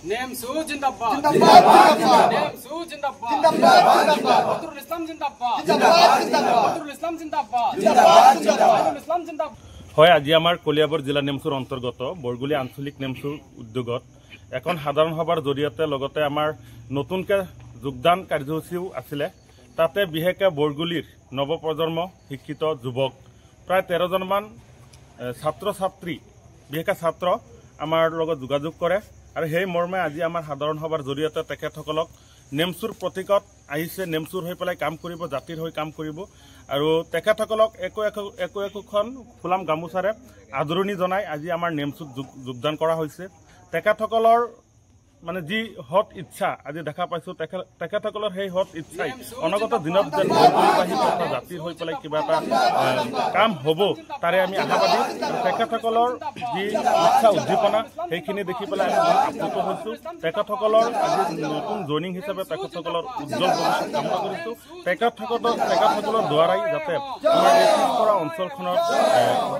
नेमसू जिंदाबाद नेमसू जिंदाबाद बदरुल इस्लाम जिंदाबाद बदरुल इस्लाम जिंदाबाद बदरुल इस्लाम जिंदाबाद হয় আজি আমাৰ কলিয়াবৰ জিলা নেমচুৰ অন্তৰ্গত বৰগুলি আঞ্চলিক নেমচুৰ উদ্যোগত এখন সাধাৰণ সভাৰ জৰিয়তে লগতে আমাৰ নতুনকৈ যোগদান কাৰ্যসূচীও আছিলে তাতে বিশেষকৈ বৰগুলিৰ নৱপ্ৰজন্ম শিক্ষিত যুৱক প্ৰায় 13জন মান ছাত্ৰ ছাত্ৰী বিশেষকৈ ছাত্ৰ আমাৰ লগত যোগাযোগ কৰে আৰু সেই মৰ্মে আজি আমাৰ সাধাৰণ সভাৰ জৰিয়তে তেখেতসকলক নেমচুৰ প্ৰতীকত আহিছে নেমচুৰ হৈ পেলাই কাম কৰিব জাতিৰ হৈ কাম কৰিব আৰু তেখেতসকলক একোখন ফুলাম গামোচাৰে আদৰণি জনাই আজি আমাৰ নেমচুত যোগদান কৰা হৈছে তেখেতসকলৰ মানে যি হট ইচ্ছা আজি দেখা পাইছো তেখেতসকলৰ সেই হট ইচ্ছাই অনাগত দিনত যেন বৰগুলিবাসী তথা জাতিৰ হৈ পেলাই কিবা এটা কাম হ'ব তাৰে আমি আশাবাদী তেখেতসকলৰ যি ইচ্ছা উদ্দীপনা সেইখিনি দেখি পেলাই আমি আপ্লুত হৈছোঁ তেখেতসকলৰ আজি নতুন জইনিং হিচাপে তেখেতসকলৰ উজ্জ্বল ভৱিষ্যত কামনা কৰিছোঁ তেখেতসকলৰ দ্বাৰাই যাতে আমাৰ এই পিছপৰা অঞ্চলখনৰ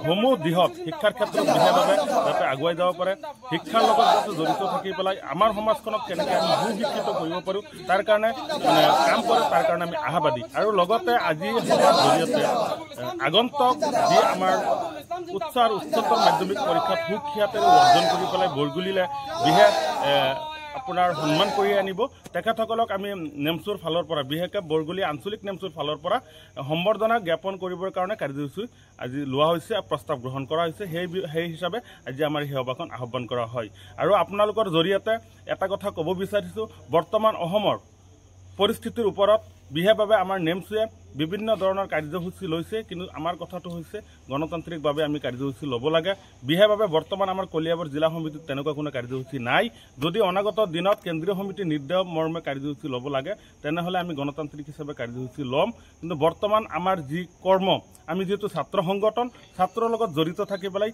সমূহ দিশত শিক্ষাৰ ক্ষেত্ৰত বিশেষভাৱে যাতে আগুৱাই যাব পাৰে শিক্ষাৰ লগত যাতে জড়িত থাকি পেলাই আমাৰ সমাজখনক কেনেকৈ আমি সুশিক্ষিত কৰিব পাৰোঁ তাৰ কাৰণে কাম কৰে তাৰ কাৰণে আমি আশাবাদী আৰু লগতে আজি সভাৰ জৰিয়তে আগন্তুক যি আমাৰ উচ্চ আৰু উচ্চতৰ মাধ্যমিক পৰীক্ষাত সুখ্যাতিৰে অৰ্জন কৰি পেলাই বৰগুলিলৈ বিশেষ আপোনাৰ সন্মান কৰি আনিব তেখেতসকলক আমি নেমচুৰ ফালৰ পৰা বিশেষকৈ বৰগুলি আঞ্চলিক নেমচুৰ ফালৰ পৰা সম্বৰ্ধনা জ্ঞাপন কৰিবৰ কাৰণে কাৰ্যসূচী আজি লোৱা হৈছে প্ৰস্তাৱ গ্ৰহণ কৰা হৈছে সেই হিচাপে আজি আমাৰ এই সভাখন আহ্বান কৰা হয় আৰু আপোনালোকৰ জৰিয়তে এটা কথা ক'ব বিচাৰিছোঁ বৰ্তমান অসমৰ পৰিস্থিতিৰ ওপৰত বিশেষভাৱে আমাৰ নেমচুৱে বিভিন্ন ধৰণৰ কাৰ্যসূচী লৈছে কিন্তু আমাৰ কথাটো হৈছে গণতান্ত্ৰিকভাৱে আমি কাৰ্যসূচী ল'ব লাগে বিশেষভাৱে বৰ্তমান আমাৰ কলিয়াবৰ জিলা সমিতিত তেনেকুৱা কোনো কাৰ্যসূচী নাই যদি অনাগত দিনত কেন্দ্ৰীয় সমিতিৰ নিৰ্দেশ মৰ্মে কাৰ্যসূচী ল'ব লাগে তেনেহ'লে আমি গণতান্ত্ৰিক হিচাপে কাৰ্যসূচী ল'ম কিন্তু বৰ্তমান আমাৰ যি কৰ্ম আমি যিহেতু ছাত্ৰ সংগঠন ছাত্ৰৰ লগত জড়িত থাকি পেলাই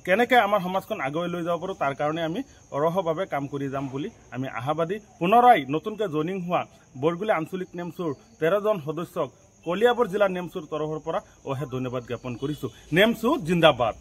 কেনেকৈ আমাৰ সমাজখন আগুৱাই লৈ যাব পাৰোঁ তাৰ কাৰণে আমি অৰহভাৱে কাম কৰি যাম বুলি আমি আশাবাদী পুনৰাই নতুনকৈ জইনিং হোৱা বৰগুলি আঞ্চলিক নেমচুৰ 13জন সদস্যক কলিয়াবৰ জিলা নেমচুৰ তৰফৰ পৰা অশেষ ধন্যবাদ জ্ঞাপন কৰিছোঁ নেমচু জিন্দাবাদ